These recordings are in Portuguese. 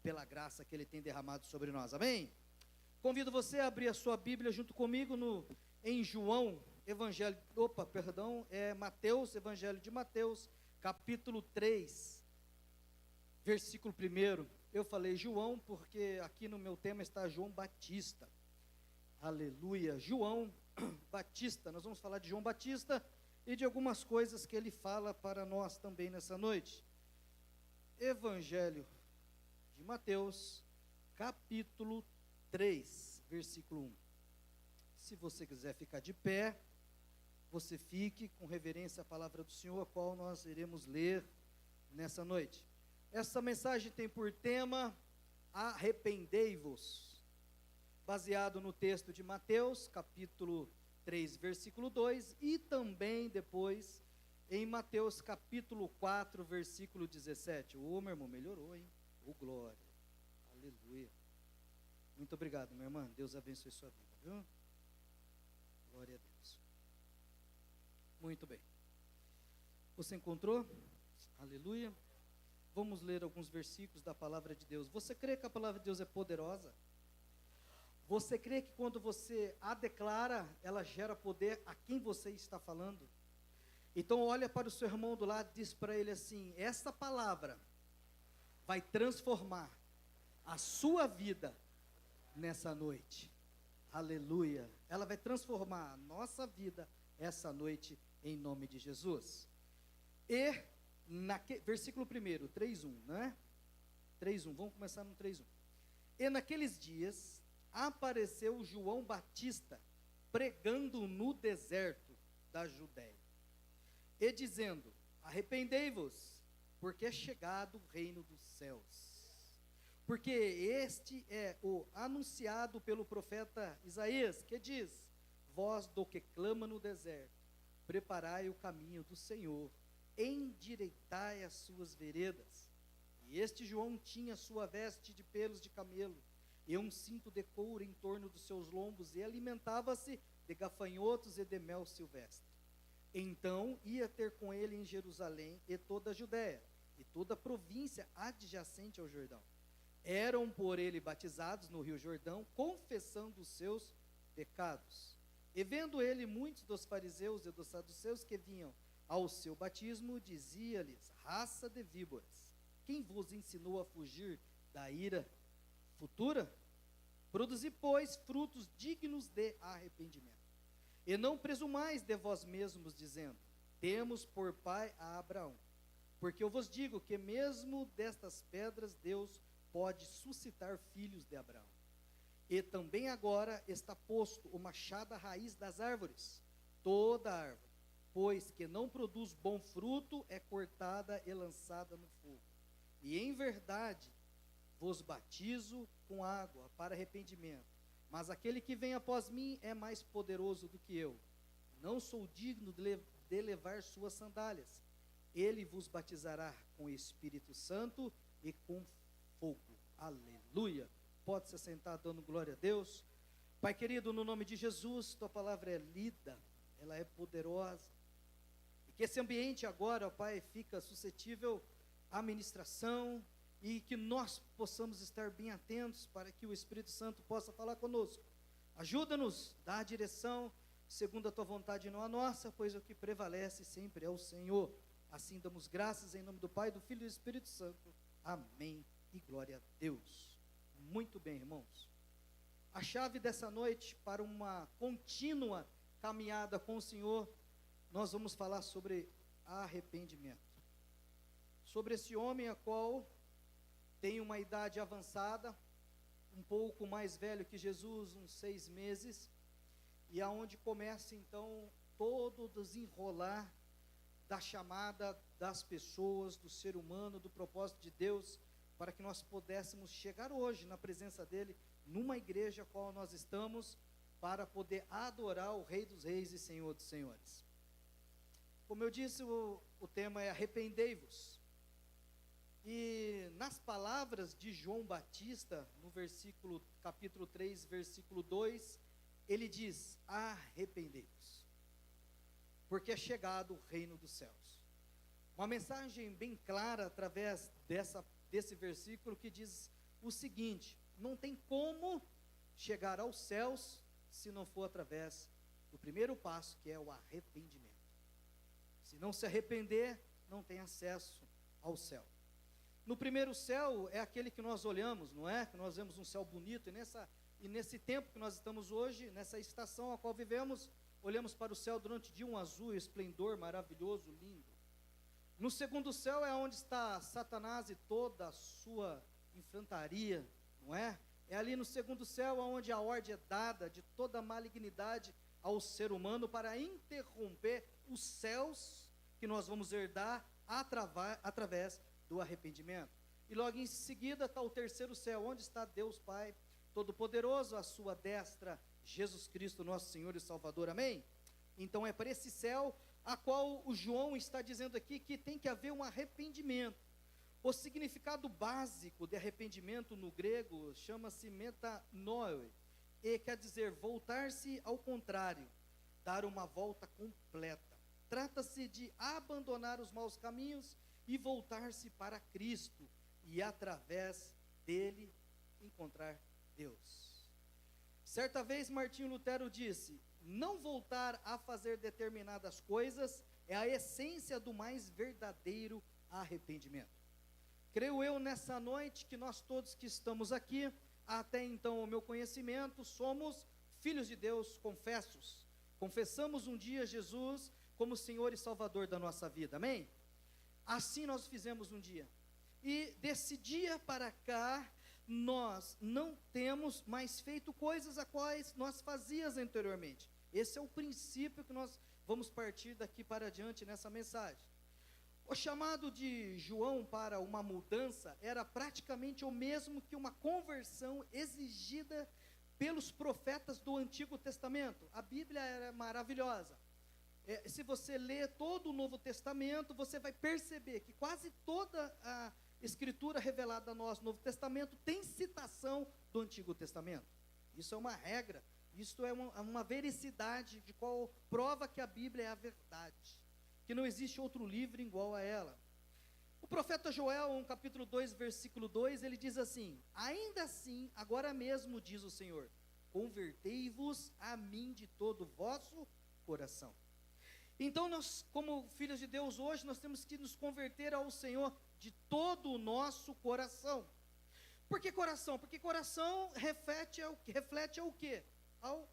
pela graça que Ele tem derramado sobre nós, amém? Convido você a abrir a sua Bíblia junto comigo em João, Mateus, Evangelho de Mateus, capítulo 3, versículo 1. Eu falei João porque aqui no meu tema está João Batista, aleluia, João Batista. Nós vamos falar de João Batista e de algumas coisas que ele fala para nós também nessa noite. Evangelho de Mateus, capítulo 3, versículo 1. Se você quiser ficar de pé, você fique com reverência à palavra do Senhor, a qual nós iremos ler nessa noite. Essa mensagem tem por tema: arrependei-vos, baseado no texto de Mateus, capítulo 3, versículo 2, e também depois em Mateus, capítulo 4, versículo 17. Ô, meu irmão, melhorou, hein? Ô, glória, aleluia. Muito obrigado, minha irmã, Deus abençoe sua vida, viu? Glória a Deus. Muito bem. Você encontrou? Aleluia. Vamos ler alguns versículos da palavra de Deus. Você crê que a palavra de Deus é poderosa? Você crê que quando você a declara, ela gera poder a quem você está falando? Então olha para o seu irmão do lado e diz para ele assim: essa palavra vai transformar a sua vida nessa noite. Aleluia. Ela vai transformar a nossa vida essa noite em nome de Jesus. E versículo 1, 3:1, né? 3:1, vamos começar no 3:1. E naqueles dias apareceu João Batista pregando no deserto da Judéia e dizendo: arrependei-vos, porque é chegado o reino dos céus. Porque este é o anunciado pelo profeta Isaías, que diz: voz do que clama no deserto, preparai o caminho do Senhor, endireitai as suas veredas. E este João tinha sua veste de pelos de camelo e um cinto de couro em torno dos seus lombos, e alimentava-se de gafanhotos e de mel silvestre. Então ia ter com ele em Jerusalém e toda a Judéia e toda a província adjacente ao Jordão. Eram por ele batizados no rio Jordão, confessando os seus pecados. E vendo ele muitos dos fariseus e dos saduceus que vinham ao seu batismo, dizia-lhes: raça de víboras, quem vos ensinou a fugir da ira futura? Produzi, pois, frutos dignos de arrependimento. E não presumais de vós mesmos, dizendo: temos por pai a Abraão. Porque eu vos digo que mesmo destas pedras Deus pode suscitar filhos de Abraão. E também agora está posto o machado à raiz das árvores. Toda árvore, pois que não produz bom fruto, é cortada e lançada no fogo. E em verdade vos batizo com água para arrependimento, mas aquele que vem após mim é mais poderoso do que eu. Não sou digno de levar suas sandálias. Ele vos batizará com Espírito Santo e com fogo. Aleluia. Pode se sentar dando glória a Deus. Pai querido, no nome de Jesus, tua palavra é lida, ela é poderosa. E que esse ambiente agora, ó Pai, fica suscetível à ministração, e que nós possamos estar bem atentos para que o Espírito Santo possa falar conosco. Ajuda-nos, dá a direção segundo a tua vontade e não a nossa, pois o que prevalece sempre é o Senhor. Assim damos graças em nome do Pai, do Filho e do Espírito Santo. Amém e glória a Deus. Muito bem, irmãos. A chave dessa noite para uma contínua caminhada com o Senhor, nós vamos falar sobre arrependimento. Sobre esse homem a qual tem uma idade avançada, um pouco mais velho que Jesus, uns 6 meses, e aonde começa então todo o desenrolar da chamada das pessoas, do ser humano, do propósito de Deus, para que nós pudéssemos chegar hoje na presença dele, numa igreja a qual nós estamos, para poder adorar o Rei dos Reis e Senhor dos Senhores. Como eu disse, o tema é arrependei-vos. E nas palavras de João Batista, no capítulo 3, versículo 2, ele diz: arrependei-vos, porque é chegado o reino dos céus. Uma mensagem bem clara através desse versículo que diz o seguinte: não tem como chegar aos céus se não for através do primeiro passo, que é o arrependimento. Se não se arrepender, não tem acesso ao céu. No primeiro céu é aquele que nós olhamos, não é? Que nós vemos um céu bonito, e nesse tempo que nós estamos hoje, nessa estação a qual vivemos, olhamos para o céu durante o dia, um azul, esplendor maravilhoso, lindo. No segundo céu é onde está Satanás e toda a sua infantaria, não é? É ali no segundo céu onde a ordem é dada de toda a malignidade ao ser humano para interromper os céus que nós vamos herdar através do arrependimento. E logo em seguida está o terceiro céu, onde está Deus Pai Todo-Poderoso, à sua destra, Jesus Cristo, nosso Senhor e Salvador, amém? Então é para esse céu a qual o João está dizendo aqui que tem que haver um arrependimento. O significado básico de arrependimento no grego chama-se metanoia, e quer dizer voltar-se ao contrário, dar uma volta completa. Trata-se de abandonar os maus caminhos e voltar-se para Cristo, e através dele encontrar Deus. Certa vez Martinho Lutero disse: não voltar a fazer determinadas coisas é a essência do mais verdadeiro arrependimento. Creio eu nessa noite que nós todos que estamos aqui, até então o meu conhecimento, somos filhos de Deus confessos. Confessamos um dia Jesus como Senhor e Salvador da nossa vida, amém? Assim nós fizemos um dia. E desse dia para cá, nós não temos mais feito coisas a quais nós fazíamos anteriormente. Esse é o princípio que nós vamos partir daqui para diante nessa mensagem. O chamado de João para uma mudança era praticamente o mesmo que uma conversão exigida pelos profetas do Antigo Testamento. A Bíblia era maravilhosa. Se você ler todo o Novo Testamento, você vai perceber que quase toda a Escritura revelada a nós no Novo Testamento tem citação do Antigo Testamento. Isso é uma regra, isso é uma vericidade de qual prova que a Bíblia é a verdade, que não existe outro livro igual a ela. O profeta Joel, no capítulo 2, versículo 2, ele diz assim: ainda assim, agora mesmo diz o Senhor, convertei-vos a mim de todo o vosso coração. Então nós, como filhos de Deus hoje, nós temos que nos converter ao Senhor de todo o nosso coração. Por que coração? Porque coração reflete ao quê? Ao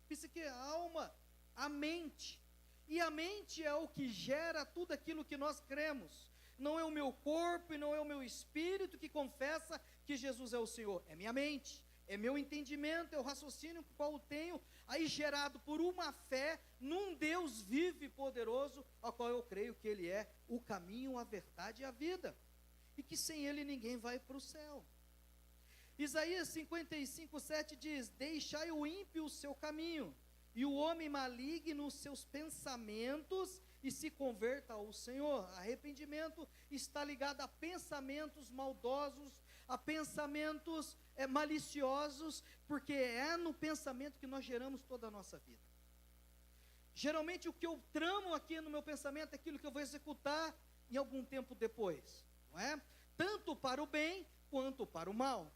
psique, a alma, a mente. E a mente é o que gera tudo aquilo que nós cremos. Não é o meu corpo e não é o meu espírito que confessa que Jesus é o Senhor. É minha mente, é meu entendimento, é o raciocínio que eu tenho, aí gerado por uma fé num Deus vivo e poderoso, ao qual eu creio que Ele é o caminho, a verdade e a vida. E que sem Ele ninguém vai para o céu. Isaías 55, 7 diz: deixai o ímpio o seu caminho, e o homem maligno os seus pensamentos, e se converta ao Senhor. Arrependimento está ligado a pensamentos maldosos, a pensamentos maliciosos, porque é no pensamento que nós geramos toda a nossa vida. Geralmente o que eu tramo aqui no meu pensamento é aquilo que eu vou executar em algum tempo depois, não é? Tanto para o bem quanto para o mal.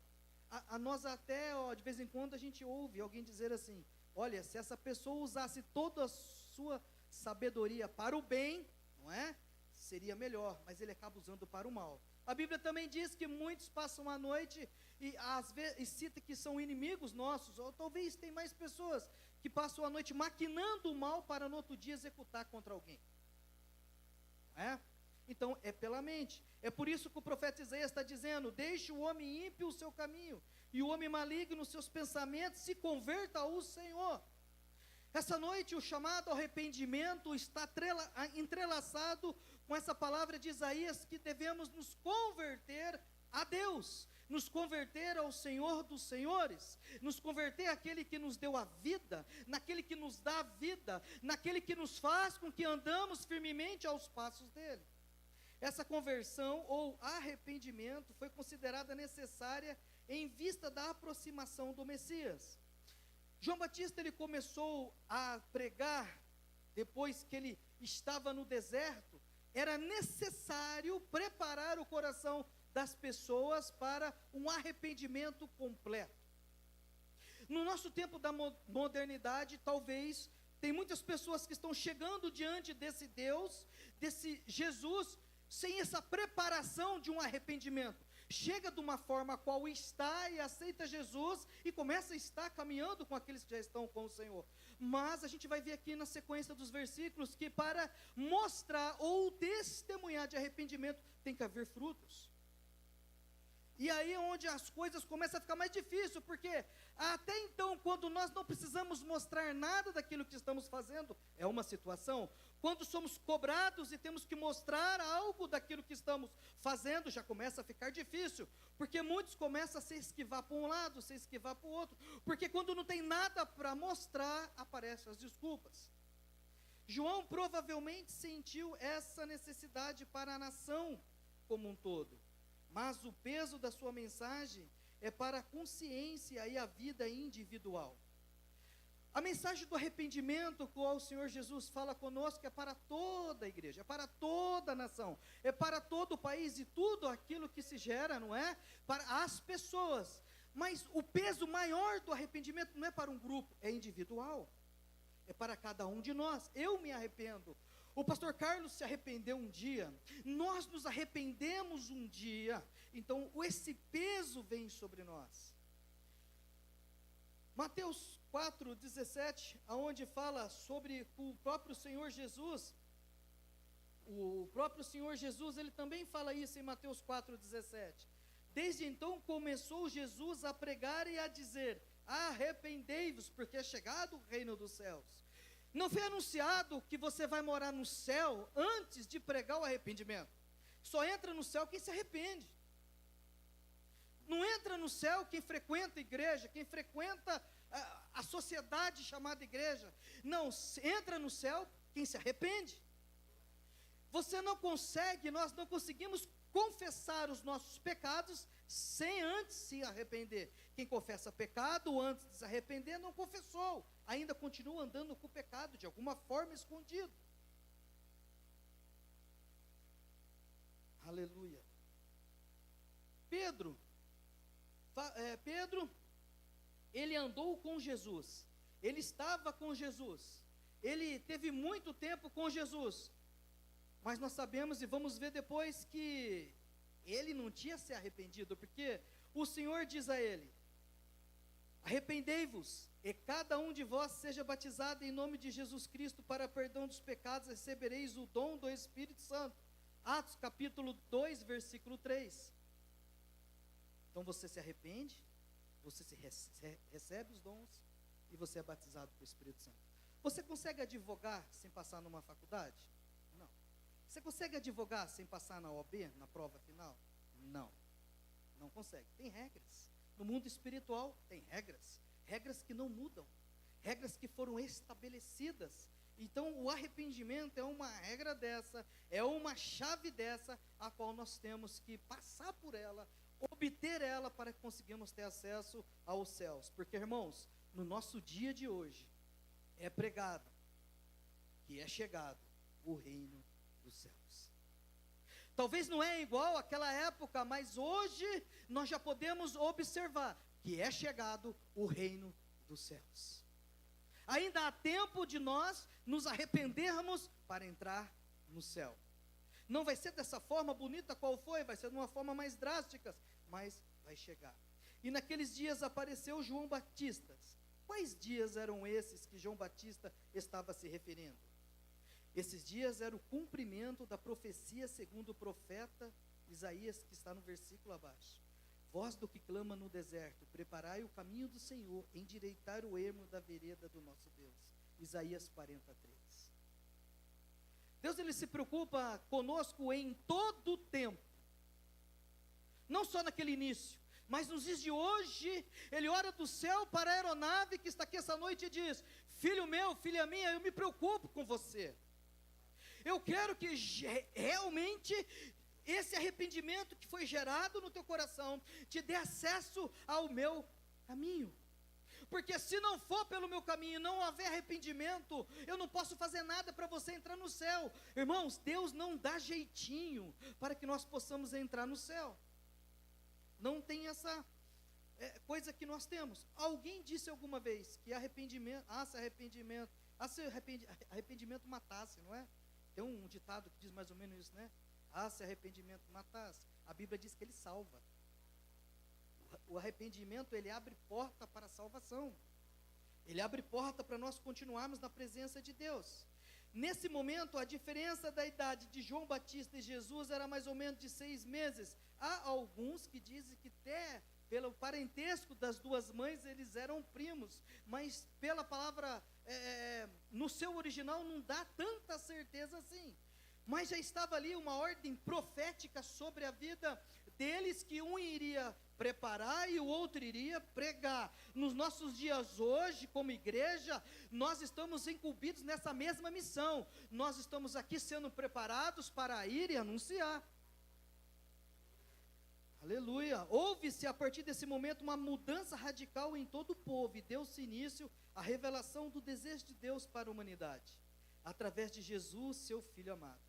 A nós até, de vez em quando a gente ouve alguém dizer assim: olha, se essa pessoa usasse toda a sua sabedoria para o bem, não é? Seria melhor, mas ele acaba usando para o mal. A Bíblia também diz que muitos passam a noite e às vezes cita que são inimigos nossos, ou talvez tem mais pessoas que passam a noite maquinando o mal para no outro dia executar contra alguém. Não é? Então é pela mente. É por isso que o profeta Isaías está dizendo: deixe o homem ímpio o seu caminho, e o homem maligno os seus pensamentos, se converta ao Senhor. Essa noite o chamado arrependimento está entrelaçado com essa palavra de Isaías, que devemos nos converter a Deus, nos converter ao Senhor dos Senhores, nos converter àquele que nos deu a vida, naquele que nos dá a vida, naquele que nos faz com que andamos firmemente aos passos dele. Essa conversão ou arrependimento foi considerada necessária em vista da aproximação do Messias. João Batista, ele começou a pregar depois que ele estava no deserto. Era necessário preparar o coração das pessoas para um arrependimento completo. No nosso tempo da modernidade, talvez, tem muitas pessoas que estão chegando diante desse Deus, desse Jesus, sem essa preparação de um arrependimento. Chega de uma forma a qual está e aceita Jesus e começa a estar caminhando com aqueles que já estão com o Senhor. Mas a gente vai ver aqui na sequência dos versículos que para mostrar ou testemunhar de arrependimento tem que haver frutos. E aí é onde as coisas começam a ficar mais difíceis, porque até então, quando nós não precisamos mostrar nada daquilo que estamos fazendo, é uma situação. Quando somos cobrados e temos que mostrar algo daquilo que estamos fazendo, já começa a ficar difícil, porque muitos começam a se esquivar para um lado, se esquivar para o outro, porque quando não tem nada para mostrar, aparecem as desculpas. João provavelmente sentiu essa necessidade para a nação como um todo, mas o peso da sua mensagem é para a consciência e a vida individual. A mensagem do arrependimento que o Senhor Jesus fala conosco é para toda a igreja, é para toda a nação, é para todo o país e tudo aquilo que se gera, não é? Para as pessoas. Mas o peso maior do arrependimento não é para um grupo, é individual. É para cada um de nós. Eu me arrependo. O pastor Carlos se arrependeu um dia, nós nos arrependemos um dia, então esse peso vem sobre nós. Mateus 4,17, aonde fala sobre o próprio Senhor Jesus, ele também fala isso em Mateus 4,17. Desde então começou Jesus a pregar e a dizer: arrependei-vos, porque é chegado o reino dos céus. Não foi anunciado que você vai morar no céu antes de pregar o arrependimento. Só entra no céu quem se arrepende. Não entra no céu quem frequenta a igreja, quem frequenta a sociedade chamada igreja. Não, entra no céu quem se arrepende. Você não consegue, nós não conseguimos confessar os nossos pecados sem antes se arrepender. Quem confessa pecado antes de se arrepender não confessou, ainda continua andando com o pecado de alguma forma escondido. Aleluia. Pedro, ele andou com Jesus, ele estava com Jesus, ele teve muito tempo com Jesus, mas nós sabemos e vamos ver depois que ele não tinha se arrependido, porque o Senhor diz a ele: arrependei-vos, e cada um de vós seja batizado em nome de Jesus Cristo para perdão dos pecados, recebereis o dom do Espírito Santo. Atos capítulo 2, versículo 3. Então você se arrepende, você recebe os dons e você é batizado com o Espírito Santo. Você consegue advogar sem passar numa faculdade? Não. Você consegue advogar sem passar na OAB, na prova final? Não. Não consegue. Tem regras. No mundo espiritual tem regras. Regras que não mudam. Regras que foram estabelecidas. Então o arrependimento é uma regra dessa, é uma chave dessa, a qual nós temos que passar por ela, obter ela para que conseguimos ter acesso aos céus. Porque, irmãos, no nosso dia de hoje, é pregado que é chegado o reino dos céus. Talvez não é igual àquela época, mas hoje nós já podemos observar que é chegado o reino dos céus. Ainda há tempo de nós nos arrependermos para entrar no céu. Não vai ser dessa forma bonita qual foi, vai ser de uma forma mais drástica, mas vai chegar. E naqueles dias apareceu João Batista. Quais dias eram esses que João Batista estava se referindo? Esses dias era o cumprimento da profecia segundo o profeta Isaías, que está no versículo abaixo. Voz do que clama no deserto, preparai o caminho do Senhor, endireitai o ermo da vereda do nosso Deus. Isaías 43. Deus, ele se preocupa conosco em todo o tempo. Não só naquele início, mas nos dias de hoje, ele olha do céu para a aeronave que está aqui essa noite e diz: filho meu, filha minha, eu me preocupo com você. Eu quero que realmente esse arrependimento que foi gerado no teu coração te dê acesso ao meu caminho. Porque se não for pelo meu caminho, não houver arrependimento, eu não posso fazer nada para você entrar no céu. Irmãos, Deus não dá jeitinho para que nós possamos entrar no céu. Não tem essa coisa que nós temos. Alguém disse alguma vez que arrependimento, se arrependimento matasse, não é? Tem um ditado que diz mais ou menos isso, né? Se arrependimento matasse. A Bíblia diz que ele salva. O arrependimento, ele abre porta para a salvação. Ele abre porta para nós continuarmos na presença de Deus. Nesse momento, a diferença da idade de João Batista e Jesus era mais ou menos de 6 meses. Há alguns que dizem que até pelo parentesco das duas mães, eles eram primos, mas pela palavra, no seu original, não dá tanta certeza assim. Mas já estava ali uma ordem profética sobre a vida deles, que um iria preparar e o outro iria pregar. Nos nossos dias hoje, como igreja, nós estamos incumbidos nessa mesma missão. Nós estamos aqui sendo preparados para ir e anunciar. Aleluia. Houve-se a partir desse momento uma mudança radical em todo o povo, e deu-se início à revelação do desejo de Deus para a humanidade, através de Jesus, seu Filho amado.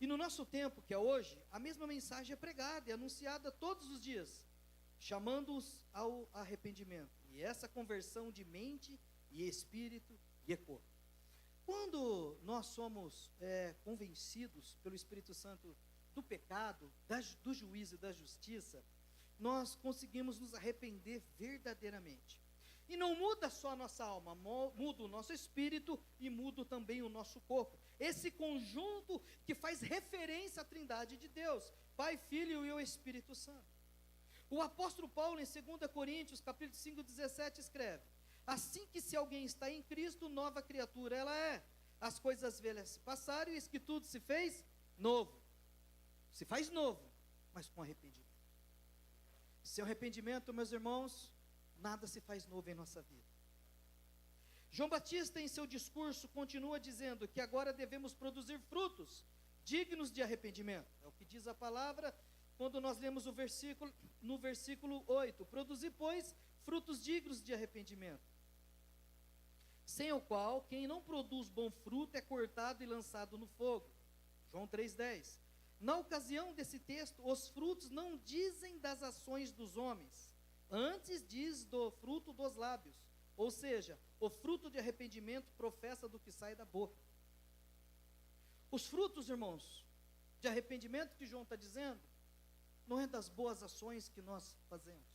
E no nosso tempo, que é hoje, a mesma mensagem é pregada e anunciada todos os dias, chamando-os ao arrependimento, e essa conversão de mente e espírito e corpo. Quando nós somos convencidos pelo Espírito Santo do pecado, do juízo e da justiça, nós conseguimos nos arrepender verdadeiramente. E não muda só a nossa alma, muda o nosso espírito e muda também o nosso corpo. Esse conjunto que faz referência à Trindade de Deus, Pai, Filho e o Espírito Santo. O apóstolo Paulo, em 2 Coríntios, capítulo 5, 17, escreve: assim que se alguém está em Cristo, nova criatura ela é. As coisas velhas se passaram e eis que tudo se fez novo. Se faz novo, mas com arrependimento. Sem arrependimento, meus irmãos, nada se faz novo em nossa vida. João Batista, em seu discurso, continua dizendo que agora devemos produzir frutos dignos de arrependimento. É o que diz a palavra quando nós lemos o versículo, no versículo 8. Produzir, pois, frutos dignos de arrependimento, sem o qual, quem não produz bom fruto é cortado e lançado no fogo. João 3,10. Na ocasião desse texto, os frutos não dizem das ações dos homens, antes diz do fruto dos lábios. Ou seja, o fruto de arrependimento professa do que sai da boca. Os frutos, irmãos, de arrependimento que João está dizendo, não é das boas ações que nós fazemos,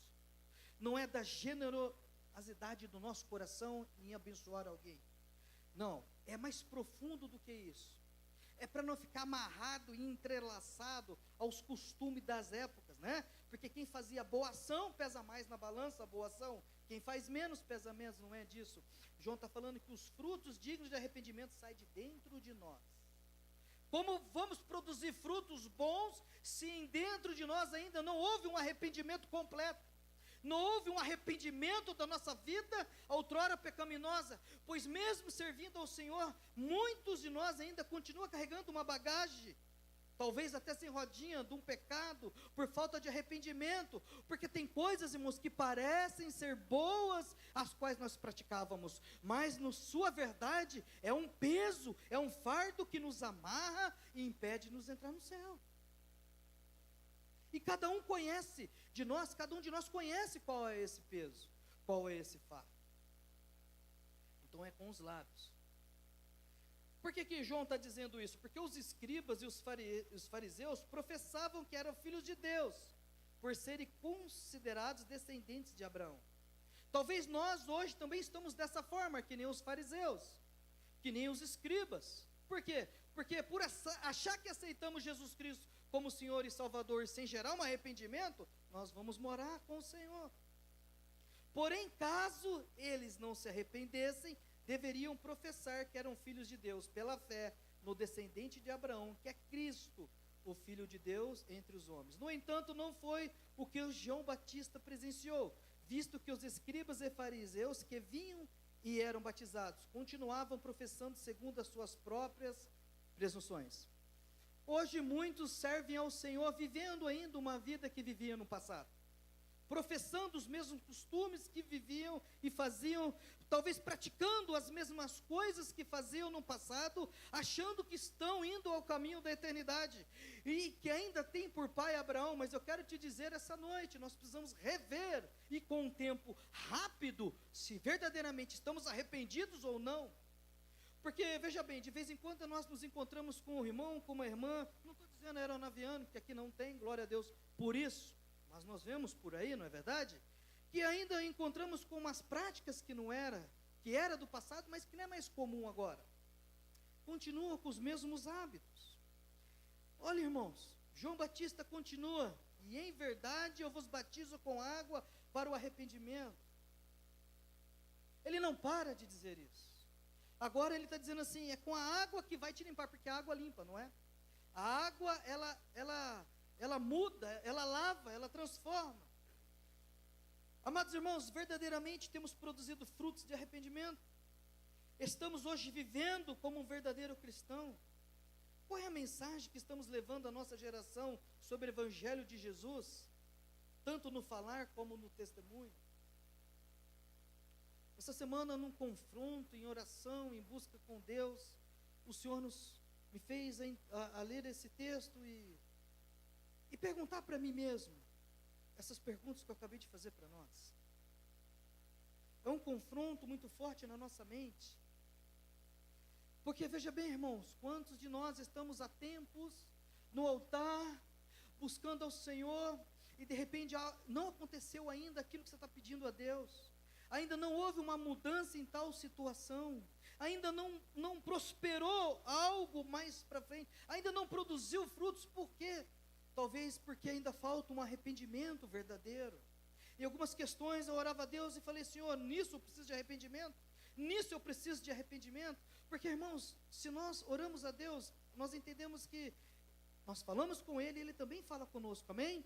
não é da generosidade do nosso coração em abençoar alguém. Não, é mais profundo do que isso. É para não ficar amarrado e entrelaçado aos costumes das épocas, né? Porque quem fazia boa ação pesa mais na balança, a boa ação. Quem faz menos pesa menos, não é disso. João está falando que os frutos dignos de arrependimento saem de dentro de nós. Como vamos produzir frutos bons se dentro de nós ainda não houve um arrependimento completo? Não houve um arrependimento da nossa vida outrora pecaminosa, pois mesmo servindo ao Senhor, muitos de nós ainda continuam carregando uma bagagem, talvez até sem rodinha, de um pecado, por falta de arrependimento, porque tem coisas, irmãos, que parecem ser boas, as quais nós praticávamos, mas na sua verdade, é um peso, é um fardo que nos amarra e impede de nos entrar no céu. E cada um conhece de nós, cada um de nós conhece qual é esse peso, qual é esse fato. Então é com os lábios. Por que João está dizendo isso? Porque os escribas e os fariseus professavam que eram filhos de Deus, por serem considerados descendentes de Abraão. Talvez nós hoje também estamos dessa forma, que nem os fariseus, que nem os escribas. Por quê? Porque por achar que aceitamos Jesus Cristo como Senhor e Salvador, sem gerar um arrependimento, nós vamos morar com o Senhor. Porém, caso eles não se arrependessem, deveriam professar que eram filhos de Deus, pela fé no descendente de Abraão, que é Cristo, o Filho de Deus entre os homens. No entanto, não foi o que João Batista presenciou, visto que os escribas e fariseus que vinham e eram batizados, continuavam professando segundo as suas próprias presunções. Hoje muitos servem ao Senhor vivendo ainda uma vida que viviam no passado, professando os mesmos costumes que viviam e faziam, talvez praticando as mesmas coisas que faziam no passado, achando que estão indo ao caminho da eternidade, e que ainda tem por pai Abraão. Mas eu quero te dizer essa noite, nós precisamos rever, e com um tempo rápido, se verdadeiramente estamos arrependidos ou não. Porque, veja bem, de vez em quando nós nos encontramos com um irmão, com uma irmã, não estou dizendo aeronaviano, porque aqui não tem, glória a Deus por isso, mas nós vemos por aí, não é verdade? Que ainda encontramos com umas práticas que era do passado, mas que não é mais comum agora. Continua com os mesmos hábitos. Olha, irmãos, João Batista continua, e em verdade eu vos batizo com água para o arrependimento. Ele não para de dizer isso. Agora ele está dizendo assim, é com a água que vai te limpar, porque a água limpa, não é? A água, ela muda, ela lava, ela transforma. Amados irmãos, verdadeiramente temos produzido frutos de arrependimento. Estamos hoje vivendo como um verdadeiro cristão. Qual é a mensagem que estamos levando à nossa geração sobre o Evangelho de Jesus? Tanto no falar como no testemunho. Essa semana, num confronto, em oração, em busca com Deus, o Senhor me fez a ler esse texto e perguntar para mim mesmo, essas perguntas que eu acabei de fazer para nós. É um confronto muito forte na nossa mente. Porque veja bem, irmãos, quantos de nós estamos há tempos no altar, buscando ao Senhor, e de repente não aconteceu ainda aquilo que você está pedindo a Deus. Ainda não houve uma mudança em tal situação, ainda não prosperou algo mais para frente, ainda não produziu frutos. Por quê? Talvez porque ainda falta um arrependimento verdadeiro. Em algumas questões eu orava a Deus e falei, Senhor, nisso eu preciso de arrependimento, nisso eu preciso de arrependimento. Porque, irmãos, se nós oramos a Deus, nós entendemos que nós falamos com Ele e Ele também fala conosco, amém?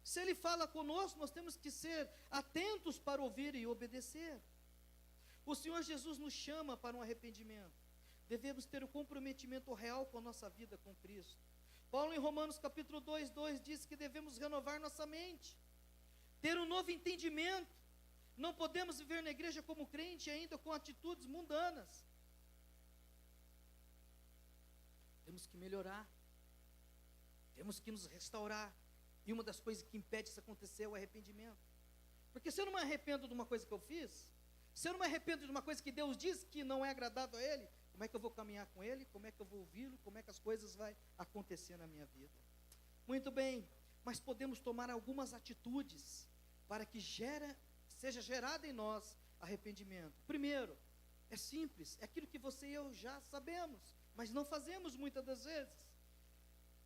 Se Ele fala conosco, nós temos que ser atentos para ouvir e obedecer. O Senhor Jesus nos chama para um arrependimento. Devemos ter um comprometimento real com a nossa vida com Cristo. Paulo em Romanos capítulo 2 diz que devemos renovar nossa mente, ter um novo entendimento. Não podemos viver na igreja como crente ainda com atitudes mundanas. Temos que melhorar, temos que nos restaurar. E uma das coisas que impede isso acontecer é o arrependimento. Porque se eu não me arrependo de uma coisa que eu fiz, se eu não me arrependo de uma coisa que Deus diz que não é agradável a Ele, como é que eu vou caminhar com Ele? Como é que eu vou ouvi-lo? Como é que as coisas vão acontecer na minha vida? Muito bem, mas podemos tomar algumas atitudes para que seja gerado em nós arrependimento. Primeiro, é simples, é aquilo que você e eu já sabemos, mas não fazemos muitas das vezes.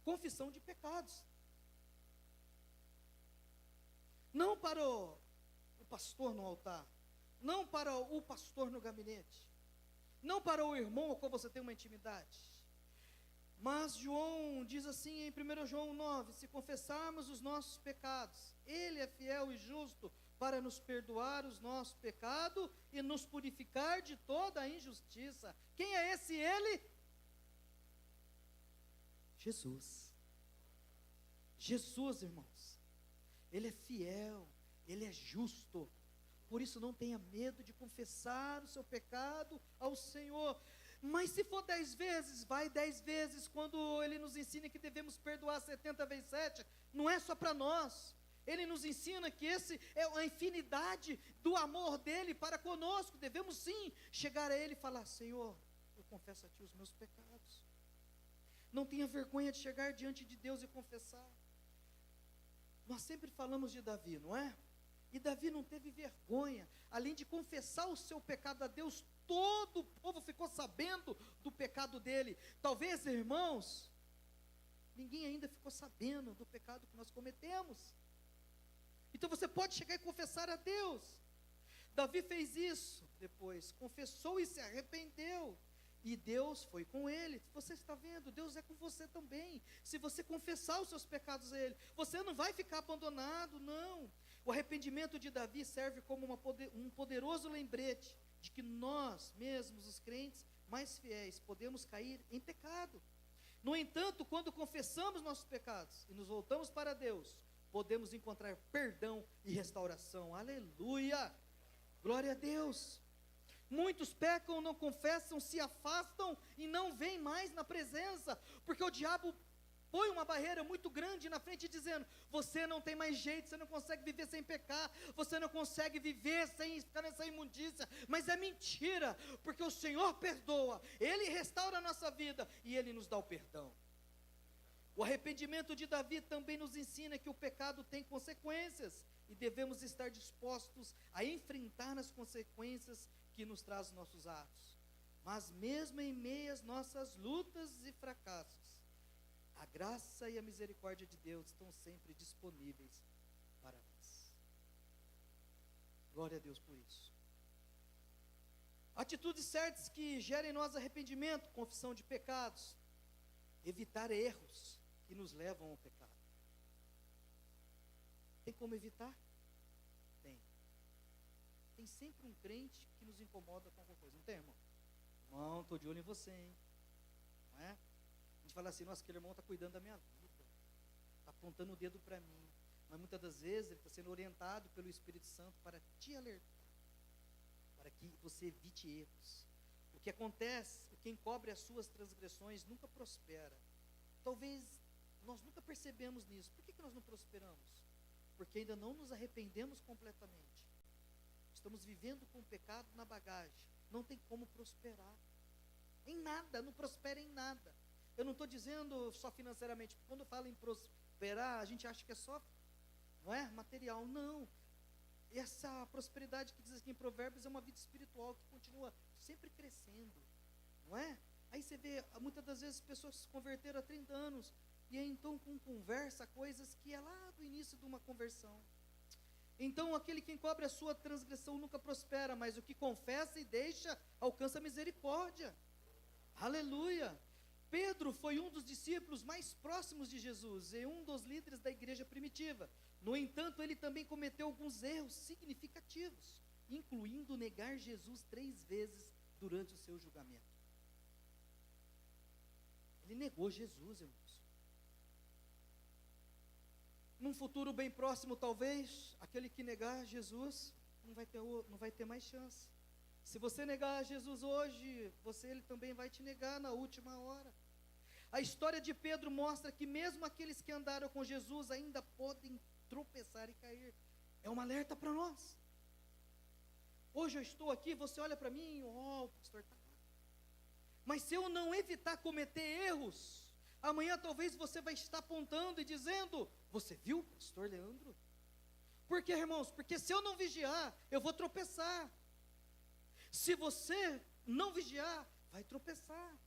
Confissão de pecados. Não para o pastor no altar, não para o pastor no gabinete, não para o irmão com qual você tem uma intimidade. Mas João diz assim em 1 João 9, se confessarmos os nossos pecados, Ele é fiel e justo para nos perdoar os nossos pecados e nos purificar de toda a injustiça. Quem é esse Ele? Jesus. Jesus, irmãos. Ele é fiel, Ele é justo. Por isso não tenha medo de confessar o seu pecado ao Senhor. Mas se for 10 vezes, vai 10 vezes. Quando Ele nos ensina que devemos perdoar 70 vezes 7, não é só para nós. Ele nos ensina que esse é a infinidade do amor dEle para conosco. Devemos sim chegar a Ele e falar, Senhor, eu confesso a Ti os meus pecados. Não tenha vergonha de chegar diante de Deus e confessar. Nós sempre falamos de Davi, não é? E Davi não teve vergonha, além de confessar o seu pecado a Deus, todo o povo ficou sabendo do pecado dele. Talvez, irmãos, ninguém ainda ficou sabendo do pecado que nós cometemos. Então você pode chegar e confessar a Deus. Davi fez isso, depois confessou e se arrependeu. E Deus foi com ele. Você está vendo, Deus é com você também. Se você confessar os seus pecados a Ele, você não vai ficar abandonado, não. O arrependimento de Davi serve como um poderoso lembrete de que nós mesmos, os crentes mais fiéis, podemos cair em pecado. No entanto, quando confessamos nossos pecados e nos voltamos para Deus, podemos encontrar perdão e restauração. Aleluia! Glória a Deus! Muitos pecam, não confessam, se afastam e não vêm mais na presença, porque o diabo põe uma barreira muito grande na frente dizendo, você não tem mais jeito, você não consegue viver sem pecar, você não consegue viver sem ficar nessa imundícia, mas é mentira, porque o Senhor perdoa, Ele restaura a nossa vida e Ele nos dá o perdão. O arrependimento de Davi também nos ensina que o pecado tem consequências, e devemos estar dispostos a enfrentar as consequências que nos traz os nossos atos. Mas mesmo em meio às nossas lutas e fracassos, a graça e a misericórdia de Deus estão sempre disponíveis para nós. Glória a Deus por isso. Atitudes certas que gerem em nós arrependimento, confissão de pecados, evitar erros que nos levam ao pecado. Tem como evitar? Tem. Tem sempre um crente que nos incomoda com alguma coisa, não tem, irmão? Irmão, estou de olho em você, hein? Não é? A gente fala assim, nossa, aquele irmão está cuidando da minha vida, está apontando o dedo para mim, mas muitas das vezes ele está sendo orientado pelo Espírito Santo para te alertar, para que você evite erros. O que acontece, quem cobre as suas transgressões nunca prospera. Talvez nós nunca percebemos nisso. Por que nós não prosperamos? Porque ainda não nos arrependemos completamente. Estamos vivendo com o pecado na bagagem, não tem como prosperar, em nada, não prospera em nada. Eu não estou dizendo só financeiramente, quando falo em prosperar, a gente acha que é só, não é, material, não. Essa prosperidade que diz aqui em Provérbios é uma vida espiritual que continua sempre crescendo, não é? Aí você vê, muitas das vezes pessoas se converteram há 30 anos, e aí então conversa coisas que é lá do início de uma conversão. Então aquele que encobre a sua transgressão nunca prospera, mas o que confessa e deixa, alcança misericórdia. Aleluia! Pedro foi um dos discípulos mais próximos de Jesus e um dos líderes da igreja primitiva. No entanto, ele também cometeu alguns erros significativos, incluindo negar Jesus 3 vezes durante o seu julgamento. Ele negou Jesus, irmãos. Num futuro bem próximo, talvez, aquele que negar Jesus não vai ter mais chance. Se você negar Jesus hoje, ele também vai te negar na última hora. A história de Pedro mostra que mesmo aqueles que andaram com Jesus ainda podem tropeçar e cair. É um alerta para nós. Hoje eu estou aqui, você olha para mim, o pastor está lá. Mas se eu não evitar cometer erros, amanhã talvez você vai estar apontando e dizendo, você viu, pastor Leandro? Por quê, irmãos? Porque se eu não vigiar, eu vou tropeçar. Se você não vigiar, vai tropeçar.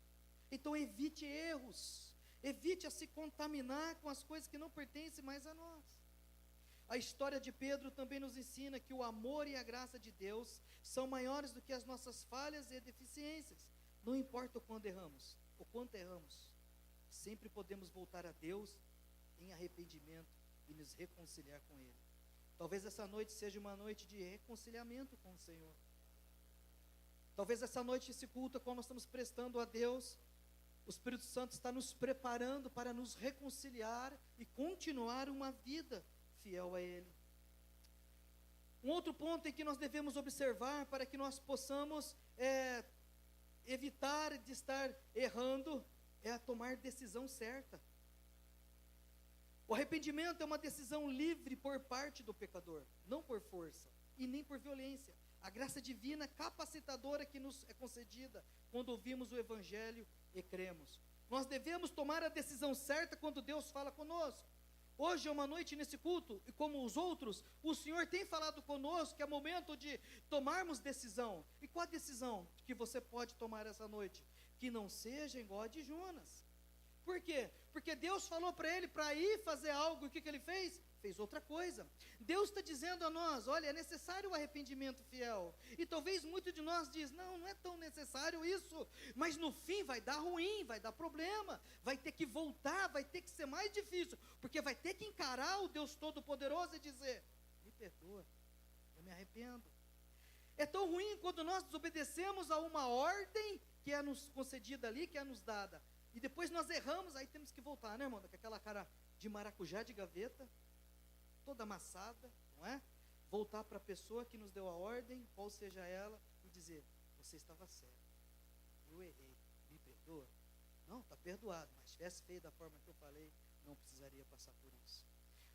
Então evite erros, evite a se contaminar com as coisas que não pertencem mais a nós. A história de Pedro também nos ensina que o amor e a graça de Deus são maiores do que as nossas falhas e deficiências. Não importa o quanto erramos, sempre podemos voltar a Deus em arrependimento e nos reconciliar com Ele. Talvez essa noite seja uma noite de reconciliamento com o Senhor. Talvez essa noite, esse culto, quando nós estamos prestando a Deus, o Espírito Santo está nos preparando para nos reconciliar e continuar uma vida fiel a Ele. Um outro ponto em que nós devemos observar para que nós possamos evitar de estar errando é a tomar decisão certa. O arrependimento é uma decisão livre por parte do pecador, não por força e nem por violência. A graça divina capacitadora que nos é concedida quando ouvimos o Evangelho e cremos. Nós devemos tomar a decisão certa quando Deus fala conosco. Hoje é uma noite nesse culto, e como os outros, o Senhor tem falado conosco que é momento de tomarmos decisão. E qual a decisão que você pode tomar essa noite? Que não seja igual a de Jonas. Por quê? Porque Deus falou para ele para ir fazer algo, e o que ele fez? Fez outra coisa. Deus está dizendo a nós, olha, é necessário o arrependimento fiel. E talvez muitos de nós diz, não é tão necessário isso, mas no fim vai dar ruim, vai dar problema, vai ter que voltar, vai ter que ser mais difícil, porque vai ter que encarar o Deus Todo-Poderoso e dizer, me perdoa, eu me arrependo. É tão ruim quando nós desobedecemos a uma ordem que é nos concedida ali, que é nos dada, e depois nós erramos, aí temos que voltar, né, irmão, com aquela cara de maracujá de gaveta. toda amassada, não é? Voltar para a pessoa que nos deu a ordem, qual seja ela, e dizer: você estava certo, eu errei, me perdoa? Não, está perdoado, mas se tivesse feito da forma que eu falei, não precisaria passar por isso.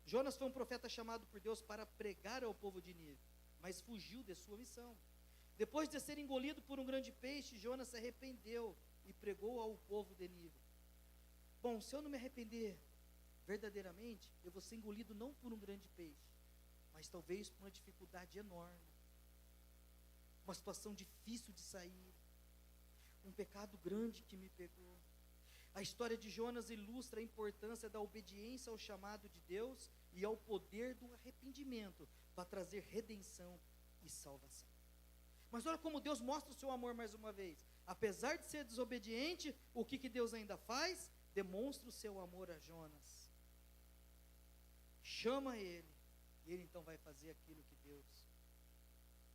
Jonas foi um profeta chamado por Deus para pregar ao povo de Nínive, mas fugiu de sua missão. Depois de ser engolido por um grande peixe, Jonas se arrependeu e pregou ao povo de Nínive. Bom, se eu não me arrepender verdadeiramente, eu vou ser engolido não por um grande peixe, mas talvez por uma dificuldade enorme, uma situação difícil de sair, um pecado grande que me pegou. A história de Jonas ilustra a importância da obediência ao chamado de Deus e ao poder do arrependimento para trazer redenção e salvação. Mas olha como Deus mostra o seu amor mais uma vez. Apesar de ser desobediente, o que Deus ainda faz? Demonstra o seu amor a Jonas. Chama ele, e ele então vai fazer aquilo que Deus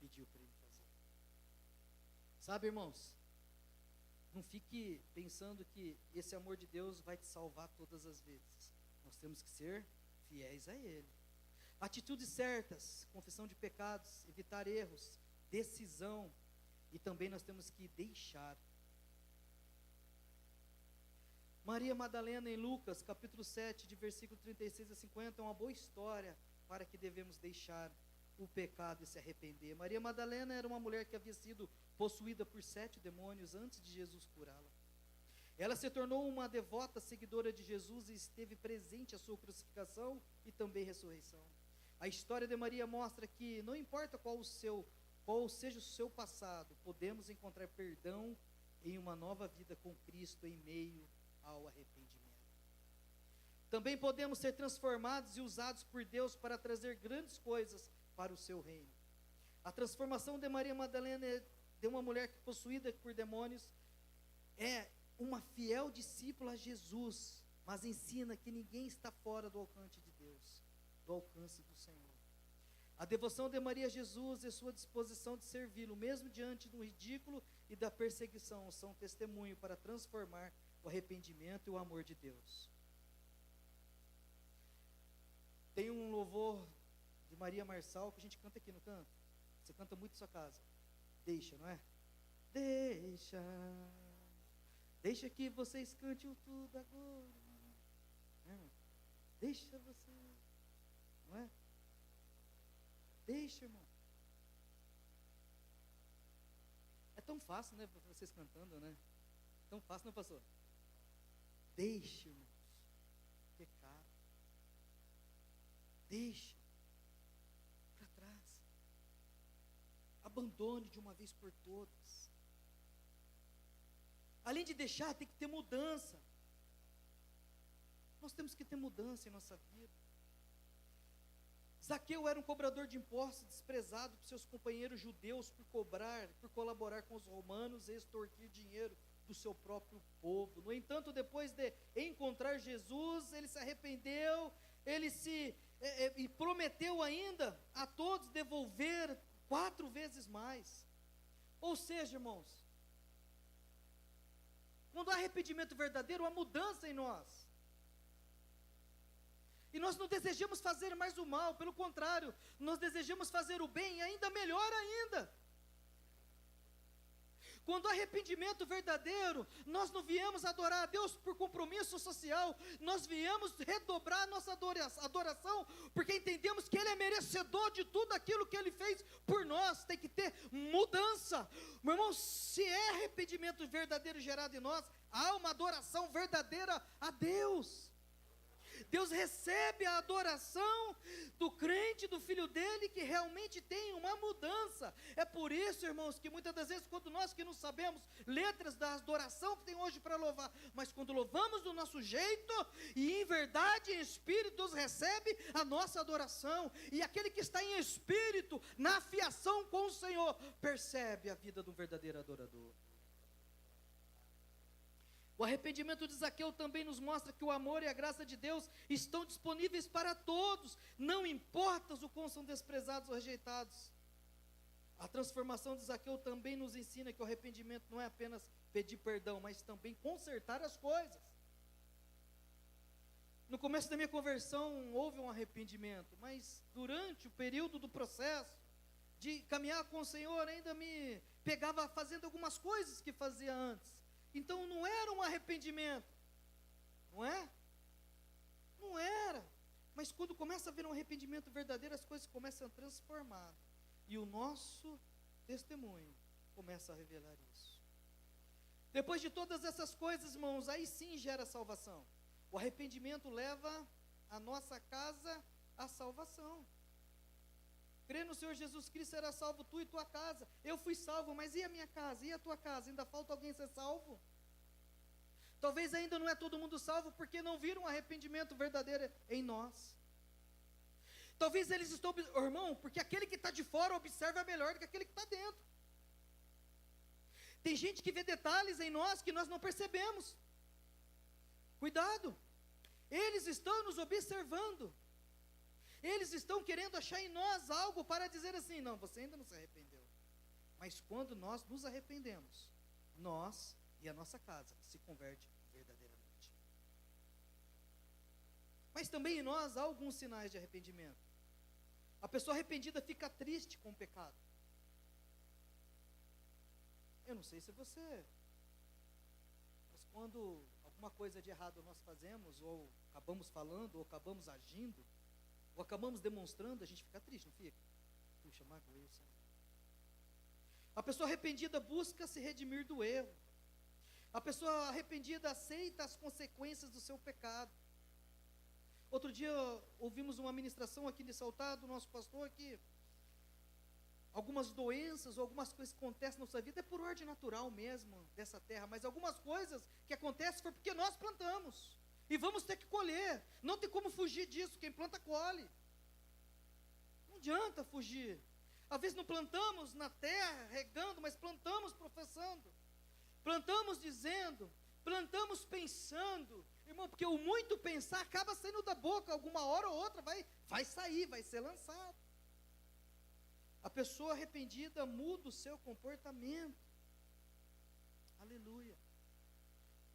pediu para ele fazer. Sabe, irmãos, não fique pensando que esse amor de Deus vai te salvar todas as vezes. Nós temos que ser fiéis a Ele. Atitudes certas, confissão de pecados, evitar erros, decisão, e também nós temos que deixar. Maria Madalena em Lucas, capítulo 7, de versículo 36 a 50, é uma boa história para que devemos deixar o pecado e se arrepender. Maria Madalena era uma mulher que havia sido possuída por 7 demônios antes de Jesus curá-la. Ela se tornou uma devota seguidora de Jesus e esteve presente à sua crucificação e também ressurreição. A história de Maria mostra que não importa qual seja o seu passado, podemos encontrar perdão em uma nova vida com Cristo em meio ao arrependimento. Também podemos ser transformados e usados por Deus para trazer grandes coisas para o seu reino. A transformação de Maria Madalena, de uma mulher possuída por demônios, é uma fiel discípula a Jesus, mas ensina que ninguém está fora do alcance de Deus, do alcance do Senhor. A devoção de Maria a Jesus e sua disposição de servi-lo, mesmo diante do ridículo e da perseguição, são testemunho para transformar o arrependimento e o amor de Deus. Tem um louvor de Maria Marçal que a gente canta aqui, não canta? Você canta muito em sua casa. Deixa, não é? Deixa que vocês cantem o tudo agora. Deixa você, não é? Deixa, irmão. É tão fácil, né, vocês cantando, né? Tão fácil, não, pastor? Deixa, irmãos, pecado. Deixa para trás. Abandone de uma vez por todas. Além de deixar, tem que ter mudança. Nós temos que ter mudança em nossa vida. Zaqueu era um cobrador de impostos, desprezado por seus companheiros judeus por colaborar com os romanos e extorquir dinheiro do seu próprio povo. No entanto, depois de encontrar Jesus, ele se arrependeu, e prometeu ainda a todos devolver 4 vezes mais. Ou seja, irmãos, quando há arrependimento verdadeiro, há mudança em nós. E nós não desejamos fazer mais o mal, pelo contrário, nós desejamos fazer o bem, ainda melhor ainda. Quando há arrependimento verdadeiro, nós não viemos adorar a Deus por compromisso social, nós viemos redobrar a nossa adoração, porque entendemos que Ele é merecedor de tudo aquilo que Ele fez por nós. Tem que ter mudança. Meu irmão, se é arrependimento verdadeiro gerado em nós, há uma adoração verdadeira a Deus. Deus recebe a adoração do crente, do filho dele, que realmente tem uma mudança. É por isso, irmãos, que muitas das vezes, quando nós que não sabemos letras da adoração que tem hoje para louvar, mas quando louvamos do nosso jeito, e em verdade, em espírito, Deus recebe a nossa adoração. E aquele que está em espírito, na afiação com o Senhor, percebe a vida do verdadeiro adorador. O arrependimento de Zaqueu também nos mostra que o amor e a graça de Deus estão disponíveis para todos, não importa o quão são desprezados ou rejeitados. A transformação de Zaqueu também nos ensina que o arrependimento não é apenas pedir perdão, mas também consertar as coisas. No começo da minha conversão houve um arrependimento, mas durante o período do processo de caminhar com o Senhor ainda me pegava fazendo algumas coisas que fazia antes. Então não era um arrependimento, não é? Não era. Mas quando começa a haver um arrependimento verdadeiro, as coisas começam a transformar. E o nosso testemunho começa a revelar isso. Depois de todas essas coisas, irmãos, aí sim gera salvação. O arrependimento leva a nossa casa à salvação. Crer no Senhor Jesus Cristo, será salvo tu e tua casa. Eu fui salvo, mas e a minha casa? E a tua casa? Ainda falta alguém ser salvo? Talvez ainda não é todo mundo salvo, porque não viram um arrependimento verdadeiro em nós. Talvez eles estão, irmão, porque aquele que está de fora observa melhor do que aquele que está dentro. Tem gente que vê detalhes em nós que nós não percebemos. Cuidado, eles estão nos observando. Eles estão querendo achar em nós algo para dizer assim, não, você ainda não se arrependeu. Mas quando nós nos arrependemos, nós e a nossa casa se converte verdadeiramente. Mas também em nós há alguns sinais de arrependimento. A pessoa arrependida fica triste com o pecado. Eu não sei se você, mas quando alguma coisa de errado nós fazemos, ou acabamos falando, ou acabamos agindo, ou acabamos demonstrando, a gente fica triste, não fica? Puxa, magoei, sabe? A pessoa arrependida busca se redimir do erro. A pessoa arrependida aceita as consequências do seu pecado. Outro dia ouvimos uma ministração aqui de Saltar do nosso pastor que algumas doenças ou algumas coisas que acontecem na nossa vida é por ordem natural mesmo dessa terra, mas algumas coisas que acontecem foi porque nós plantamos. E vamos ter que colher. Não tem como fugir disso. Quem planta, colhe. Não adianta fugir. Às vezes não plantamos na terra, regando, mas plantamos professando. Plantamos dizendo. Plantamos pensando. Irmão, porque o muito pensar acaba saindo da boca. Alguma hora ou outra vai sair, vai ser lançado. A pessoa arrependida muda o seu comportamento. Aleluia.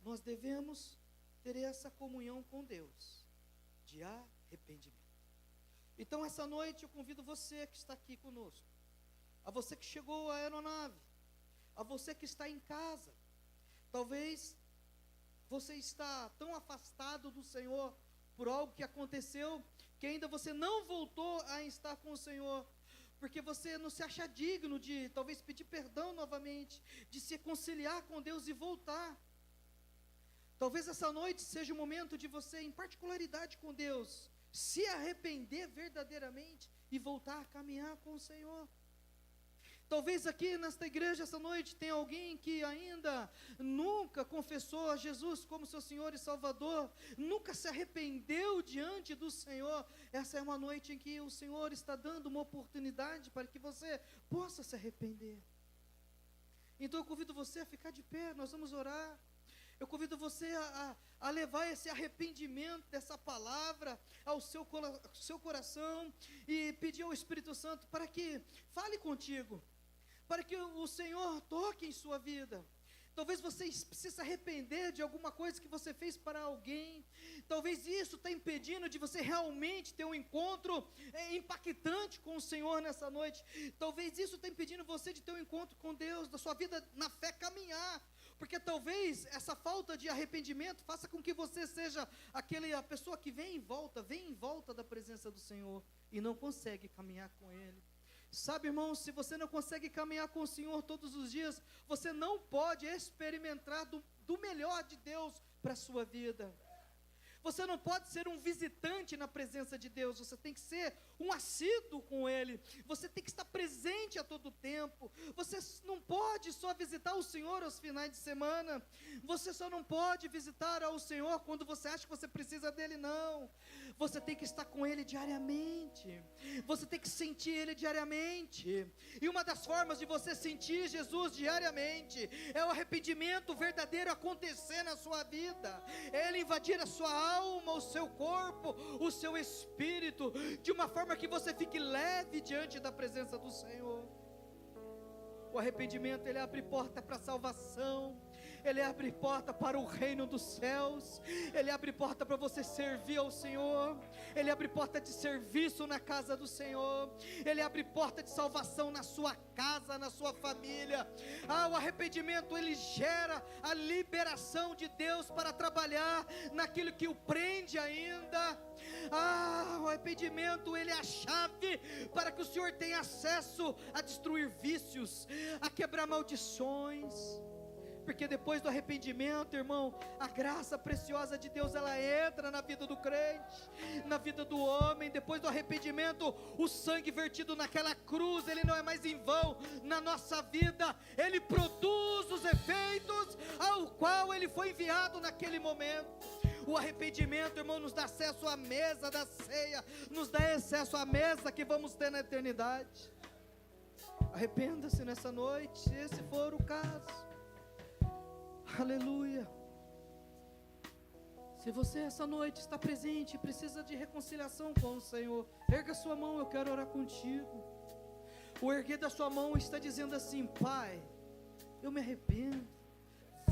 Nós devemos ter essa comunhão com Deus, de arrependimento. Então essa noite eu convido você que está aqui conosco, a você que chegou à aeronave, a você que está em casa, talvez você está tão afastado do Senhor, por algo que aconteceu, que ainda você não voltou a estar com o Senhor, porque você não se acha digno de talvez pedir perdão novamente, de se reconciliar com Deus e voltar. Talvez essa noite seja o momento de você, em particularidade com Deus, se arrepender verdadeiramente e voltar a caminhar com o Senhor. Talvez aqui nesta igreja essa noite tenha alguém que ainda nunca confessou a Jesus como seu Senhor e Salvador, nunca se arrependeu diante do Senhor. Essa é uma noite em que o Senhor está dando uma oportunidade para que você possa se arrepender. Então eu convido você a ficar de pé, nós vamos orar. Eu convido você a levar esse arrependimento dessa palavra ao seu coração e pedir ao Espírito Santo para que fale contigo, para que o Senhor toque em sua vida. Talvez você precise se arrepender de alguma coisa que você fez para alguém. Talvez isso está impedindo de você realmente ter um encontro impactante com o Senhor nessa noite. Talvez isso está impedindo você de ter um encontro com Deus, da sua vida na fé caminhar. Porque talvez essa falta de arrependimento faça com que você seja a pessoa que vem em volta da presença do Senhor e não consegue caminhar com Ele. Sabe, irmão, se você não consegue caminhar com o Senhor todos os dias, você não pode experimentar do melhor de Deus para a sua vida. Você não pode ser um visitante na presença de Deus, você tem que ser um assíduo com Ele, você tem que estar presente a todo tempo. Você não pode só visitar o Senhor aos finais de semana, você só não pode visitar ao Senhor quando você acha que você precisa dEle, não. Você tem que estar com Ele diariamente, você tem que sentir Ele diariamente, e uma das formas de você sentir Jesus diariamente, é o arrependimento verdadeiro acontecer na sua vida, é Ele invadir a sua alma, o seu corpo, o seu espírito, de uma forma que você fique leve diante da presença do Senhor. O arrependimento, ele abre porta para a salvação, Ele abre porta para o reino dos céus, Ele abre porta para você servir ao Senhor, Ele abre porta de serviço na casa do Senhor, Ele abre porta de salvação na sua casa, na sua família. O arrependimento, ele gera a liberação de Deus para trabalhar naquilo que o prende ainda. O arrependimento, ele é a chave para que o Senhor tenha acesso a destruir vícios, a quebrar maldições. Porque depois do arrependimento, irmão, a graça preciosa de Deus, ela entra na vida do crente, na vida do homem. Depois do arrependimento, o sangue vertido naquela cruz, ele não é mais em vão na nossa vida, ele produz os efeitos ao qual ele foi enviado naquele momento. O arrependimento, irmão, nos dá acesso à mesa da ceia, nos dá acesso à mesa que vamos ter na eternidade. Arrependa-se nessa noite, se esse for o caso. Aleluia. Se você essa noite está presente e precisa de reconciliação com o Senhor, erga sua mão, eu quero orar contigo. O erguer da sua mão está dizendo assim: Pai, eu me arrependo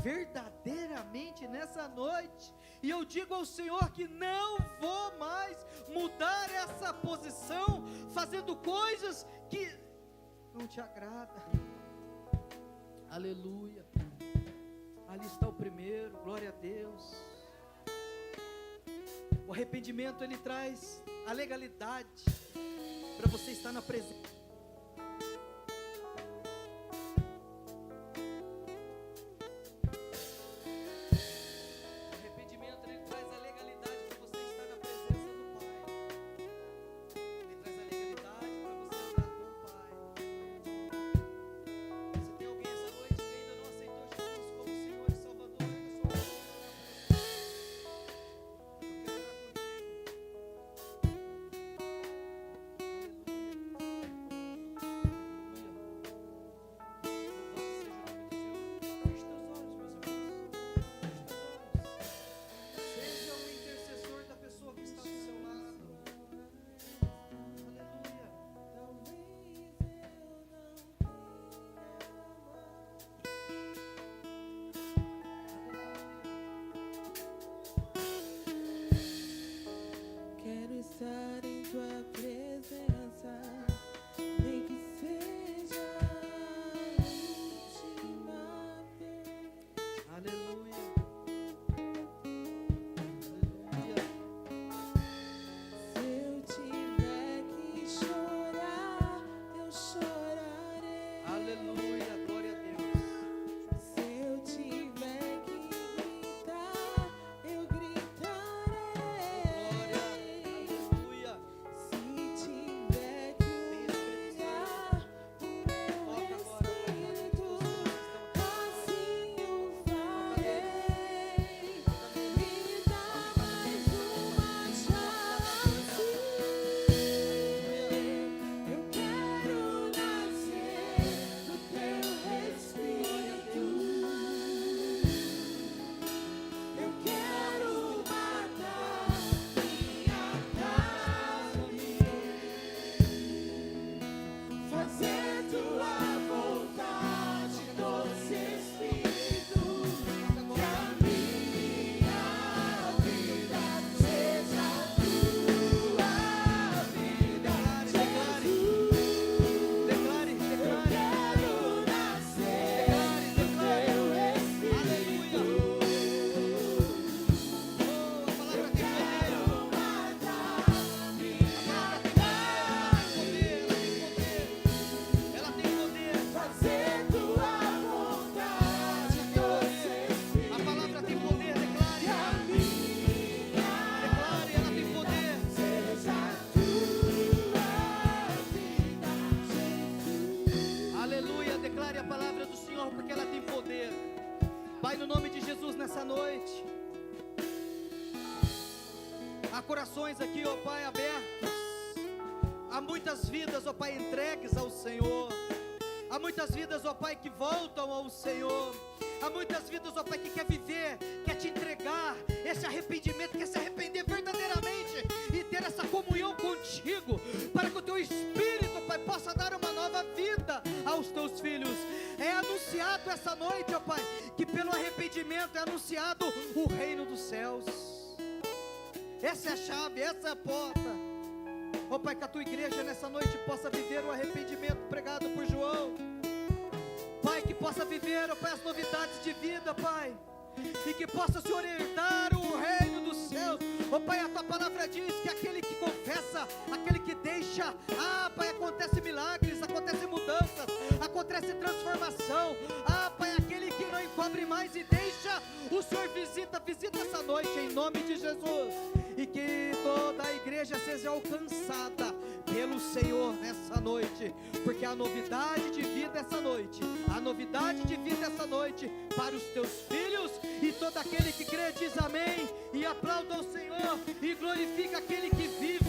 verdadeiramente nessa noite, e eu digo ao Senhor que não vou mais mudar essa posição, fazendo coisas que não te agradam. Aleluia. Ali está o primeiro, glória a Deus. O arrependimento, ele traz a legalidade para você estar na presença. Estar em tua presença, nem que seja a última vez. Aleluia. Aleluia. Se eu tiver que chorar, eu chorarei. Aleluia, glória a Deus. Se eu tiver que gritar, eu gritarei. Glória. Se tiver que humilhar o meu espírito, assim eu farei. Me dá mais uma chance. Eu quero nascer do teu espírito. Eu quero matar minha carne, fazer tua vontade, doce Espírito, que a minha vida seja a tua vida, Jesus. Declare, Eu declare. quero nascer do teu Espírito. A palavra tem poder. Quero matar minha carne, Ela tem poder. fazer tua vontade, doce Espírito, A palavra tem poder. Declare. que a minha Declare, ela tem poder. seja a tua vida, Jesus. Aleluia. Declare a palavra do Senhor, porque ela tem poder. Pai, no nome de Jesus, nessa noite, há corações aqui, ó Pai, abertos. Há muitas vidas, ó Pai, entregues ao Senhor. Há muitas vidas, ó Pai, que voltam ao Senhor. Há muitas vidas, ó Pai, que quer viver, quer te entregar esse arrependimento, quer se arrepender verdadeiramente e ter essa comunhão contigo, para que o teu Espírito, Pai, possa dar uma nova vida aos teus filhos. É anunciado essa noite, ó Pai, que pelo arrependimento é anunciado o reino dos céus. Essa é a chave, essa é a porta. Ó Pai, que a tua igreja nessa noite possa viver o arrependimento pregado por João. Pai, que possa viver, ó Pai, as novidades de vida, Pai. E que possa, Senhor, herdar o reino dos céus. Ó Pai, a tua palavra diz que aquele que confessa, aquele que deixa, Pai, acontece milagres, acontece mudanças, acontece transformação. Pai, aquele que não encobre mais e deixa, o Senhor visita essa noite em nome de Jesus. E que toda a igreja seja alcançada pelo Senhor nessa noite, porque a novidade de vida essa noite, a novidade de vida essa noite para os teus filhos. E todo aquele que crê diz amém e aplauda o Senhor e glorifica aquele que vive